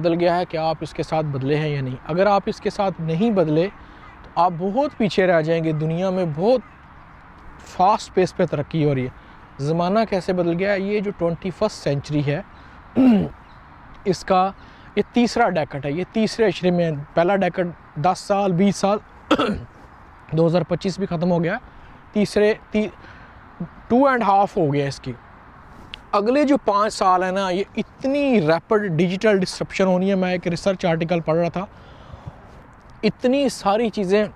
बदल गया है, क्या आप इसके साथ बदले हैं या नहीं। अगर आप इसके साथ नहीं बदले तो आप बहुत पीछे रह जाएंगे। दुनिया में बहुत फास्ट पेस पे तरक्की हो रही है। ज़माना कैसे बदल गया है। ये जो 21st सेंचुरी है इसका ये तीसरा डेकेड है, ये तीसरे अशरे में। पहला डेकेड 10 साल 20 साल 2025 भी ख़त्म हो गया, तीसरे 2.5 हो गया इसकी। अगले जो 5 साल है ना, ये इतनी रैपिड डिजिटल डिस्ट्रप्शन होनी है। मैं एक रिसर्च आर्टिकल पढ़ रहा था, इतनी सारी चीज़ें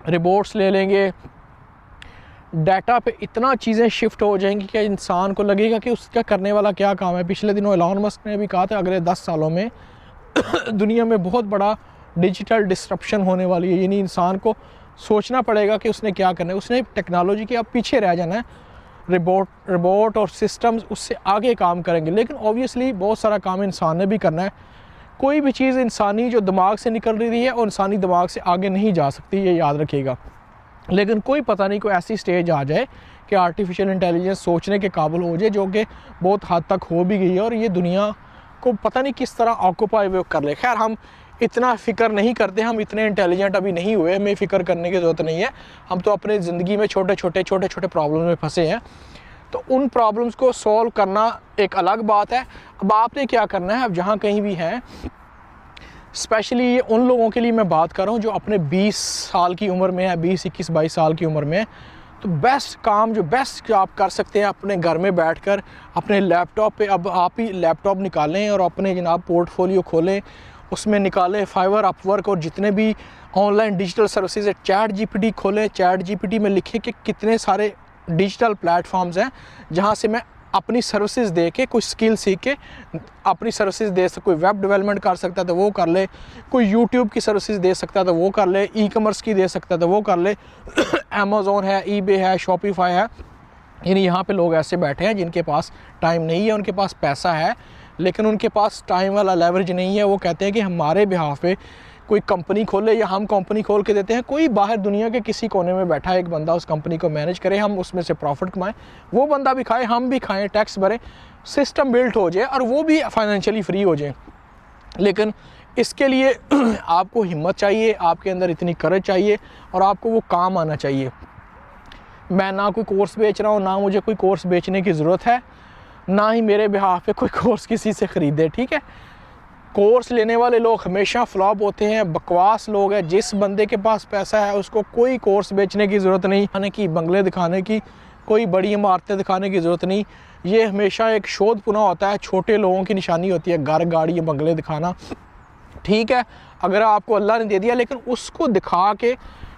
रिपोर्ट्स ले लेंगे, डाटा पे इतना चीज़ें शिफ्ट हो जाएंगी कि इंसान को लगेगा कि उसका करने वाला क्या काम है। पिछले दिनों एलन मस्क ने भी कहा था अगले 10 सालों में दुनिया में बहुत बड़ा डिजिटल डिस्ट्रप्शन होने वाली है। यानी इंसान को सोचना पड़ेगा कि उसने क्या करना है। उसने टेक्नोलॉजी के अब पीछे रह जाना है। रोबोट और सिस्टम्स उससे आगे काम करेंगे, लेकिन ऑब्वियसली बहुत सारा काम इंसान ने भी करना है। कोई भी चीज़ इंसानी जो दिमाग से निकल रही है और इंसानी दिमाग से आगे नहीं जा सकती, ये याद रखिएगा। लेकिन कोई पता नहीं, कोई ऐसी स्टेज आ जाए कि आर्टिफिशियल इंटेलिजेंस सोचने के काबिल हो जाए, जो कि बहुत हद तक हो भी गई है, और ये दुनिया को पता नहीं किस तरह ऑक्यूपाई वे कर ले। खैर, हम इतना फ़िक्र नहीं करते, हम इतने इंटेलिजेंट अभी नहीं हुए, हमें फ़िक्र करने की ज़रूरत नहीं है। हम तो अपने ज़िंदगी में छोटे छोटे प्रॉब्लम में फंसे हैं, तो उन प्रॉब्लम्स को सॉल्व करना एक अलग बात है। अब आपने क्या करना है, अब जहाँ कहीं भी हैं, स्पेशली ये उन लोगों के लिए मैं बात कर रहा हूँ जो अपने 20 साल की उम्र में है, 20, 21, 22 साल की उम्र में है। तो बेस्ट काम जो बेस्ट आप कर सकते हैं, अपने घर में बैठकर अपने लैपटॉप पे, अब आप ही लैपटॉप निकालें और अपने जनाब पोर्टफोलियो खोलें, उसमें निकालें फाइवर, अपवर्क और जितने भी ऑनलाइन डिजिटल सर्विसेज है। चैट जीपीटी खोलें, चैट जीपीटी में लिखें कि कितने सारे डिजिटल प्लेटफॉर्म्स हैं जहाँ से मैं अपनी सर्विसेज दे के, कुछ स्किल सीख के अपनी सर्विसेज दे सकता। कोई वेब डेवलपमेंट कर सकता है तो वो कर ले, कोई यूट्यूब की सर्विसेज दे सकता है तो वो कर ले, ई कॉमर्स की दे सकता है तो वो कर ले। अमेज़ॉन है, ईबे है, शॉपिफाई है। यानी यहाँ पे लोग ऐसे बैठे हैं जिनके पास टाइम नहीं है, उनके पास पैसा है लेकिन उनके पास टाइम वाला लेवरेज नहीं है। वो कहते हैं कि हमारे बिहाफ पे कोई कंपनी खोले या हम कंपनी खोल के देते हैं। कोई बाहर दुनिया के किसी कोने में बैठा है एक बंदा, उस कंपनी को मैनेज करे, हम उसमें से प्रॉफिट कमाएं, वो बंदा भी खाए, हम भी खाएं, टैक्स भरें, सिस्टम बिल्ट हो जाए और वो भी फाइनेंशियली फ्री हो जाए। लेकिन इसके लिए आपको हिम्मत चाहिए, आपके अंदर इतनी करज चाहिए और आपको वो काम आना चाहिए। मैं ना कोई कोर्स बेच रहा हूँ, ना मुझे कोई कोर्स बेचने की ज़रूरत है, ना ही मेरे बिहाफ पे कोई कोर्स किसी से ख़रीदे, ठीक है। कोर्स लेने वाले लोग हमेशा फ्लॉप होते हैं, बकवास लोग हैं। जिस बंदे के पास पैसा है उसको कोई कोर्स बेचने की ज़रूरत नहीं, खाने की, बंगले दिखाने की, कोई बड़ी इमारतें दिखाने की ज़रूरत नहीं। ये हमेशा एक शोध पुना होता है, छोटे लोगों की निशानी होती है घर, गाड़ी, बंगले दिखाना। ठीक है, अगर आपको अल्लाह ने दे दिया, लेकिन उसको दिखा के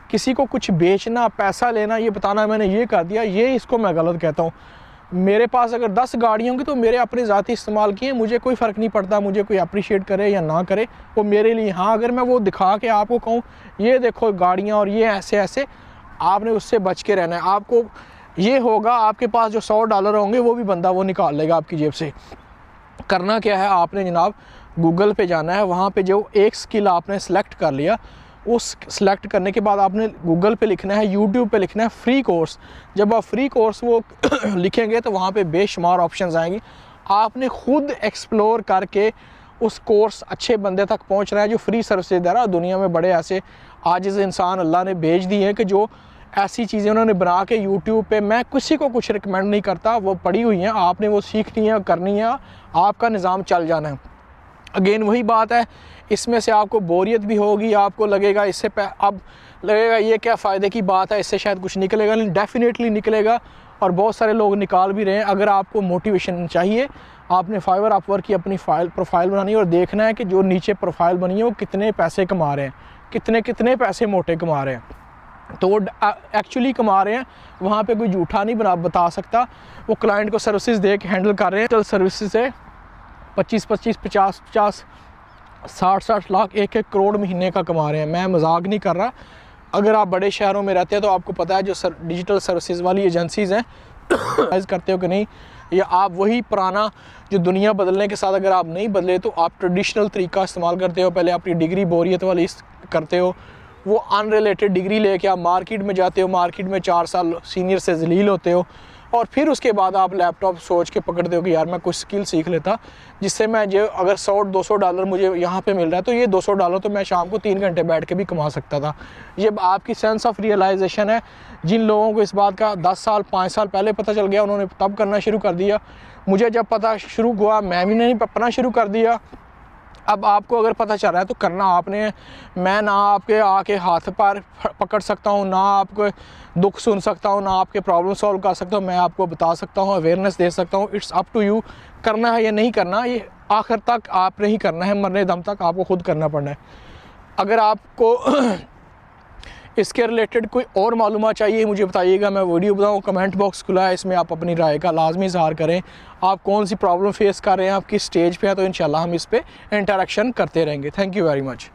किसी को कुछ बेचना, पैसा लेना, ये बताना मैंने ये कर दिया, ये इसको मैं गलत कहता हूँ। मेरे पास अगर 10 गाड़ियाँ होंगी तो मेरे अपने ज़ाती इस्तेमाल किए, मुझे कोई फ़र्क नहीं पड़ता, मुझे कोई अप्रिशिएट करे या ना करे, वो मेरे लिए। हाँ, अगर मैं वो दिखा के आपको कहूँ ये देखो गाड़ियाँ और ये ऐसे ऐसे, आपने उससे बच के रहना है। आपको ये होगा, आपके पास जो $100 होंगे वो भी बंदा वो निकाल लेगा आपकी जेब से। करना क्या है, आपने जनाब गूगल पे जाना है, वहाँ पे जो एक स्किल आपने सेलेक्ट कर लिया, उस सेलेक्ट करने के बाद आपने गूगल पे लिखना है, यूट्यूब पे लिखना है फ्री कोर्स। जब आप फ्री कोर्स वो लिखेंगे तो वहाँ पे बेशुमार ऑप्शंस आएंगी। आपने खुद एक्सप्लोर करके उस कोर्स अच्छे बंदे तक पहुँच रहा है जो फ्री सर्विसेज दे रहा है। दुनिया में बड़े ऐसे आजिज़ इंसान अल्लाह ने भेज दिए हैं कि जो ऐसी चीज़ें उन्होंने बना के यूट्यूब पे, मैं किसी को कुछ रिकमेंड नहीं करता, वो पड़ी हुई हैं, आपने वो सीखनी है, करनी है, आपका निज़ाम चल जाना है। अगेन वही बात है, इसमें से आपको बोरियत भी होगी, आपको लगेगा इससे अब लगेगा ये क्या फ़ायदे की बात है, इससे शायद कुछ निकलेगा, लेकिन डेफिनेटली निकलेगा और बहुत सारे लोग निकाल भी रहे हैं। अगर आपको मोटिवेशन चाहिए, आपने फाइवर, अपवर्क की अपनी प्रोफाइल बनानी है और देखना है कि जो नीचे प्रोफाइल बनी है वो कितने पैसे कमा रहे हैं, कितने पैसे मोटे कमा रहे हैं। तो वो एक्चुअली कमा रहे हैं, वहाँ पे कोई झूठा नहीं बता सकता। वो क्लाइंट को सर्विसेज दे के हैंडल कर रहे हैं। सर्विसेज से 25, 50, 60 लाख, 1 करोड़ महीने का कमा रहे हैं। मैं मजाक नहीं कर रहा। अगर आप बड़े शहरों में रहते हैं तो आपको पता है जो डिजिटल सर्विसेज वाली एजेंसीज़ हैं करते हो कि नहीं, या आप वही पुराना जो दुनिया बदलने के साथ अगर आप नहीं बदले तो आप ट्रेडिशनल तरीका इस्तेमाल करते हो। पहले अपनी डिग्री बोरियत वाली करते हो, वो अनरिलेटेड डिग्री लेके आप मार्केट में जाते हो, मार्केट में 4 साल सीनियर से जलील होते हो, और फिर उसके बाद आप लैपटॉप सोच के पकड़ दो कि यार मैं कुछ स्किल सीख लेता जिससे मैं जो अगर $100-200 मुझे यहाँ पे मिल रहा है तो ये $200 तो मैं शाम को 3 घंटे बैठ के भी कमा सकता था। ये आपकी सेंस ऑफ रियलाइजेशन है। जिन लोगों को इस बात का 10 साल 5 साल पहले पता चल गया उन्होंने तब करना शुरू कर दिया। मुझे जब पता शुरू हुआ मैं भी नहीं अपना शुरू कर दिया। अब आपको अगर पता चल रहा है तो करना आपने। मैं ना आपके आके हाथ पैर पकड़ सकता हूँ, ना आपको दुख सुन सकता हूँ, ना आपके प्रॉब्लम सॉल्व कर सकता हूँ। मैं आपको बता सकता हूँ, अवेयरनेस दे सकता हूँ। इट्स अप टू यू, करना है या नहीं करना ये आखिर तक आपने ही करना है, मरने दम तक आपको खुद करना पड़ना है। अगर आपको इसके रिलेटेड कोई और मालूमात चाहिए मुझे बताइएगा, मैं वीडियो बताऊँ। कमेंट बॉक्स खुला है, इसमें आप अपनी राय का लाजमी इज़हार करें। आप कौन सी प्रॉब्लम फेस कर रहे हैं, आप किस स्टेज पे हैं, तो इंशाल्लाह हम इस पे इंटरेक्शन करते रहेंगे। Thank you very much.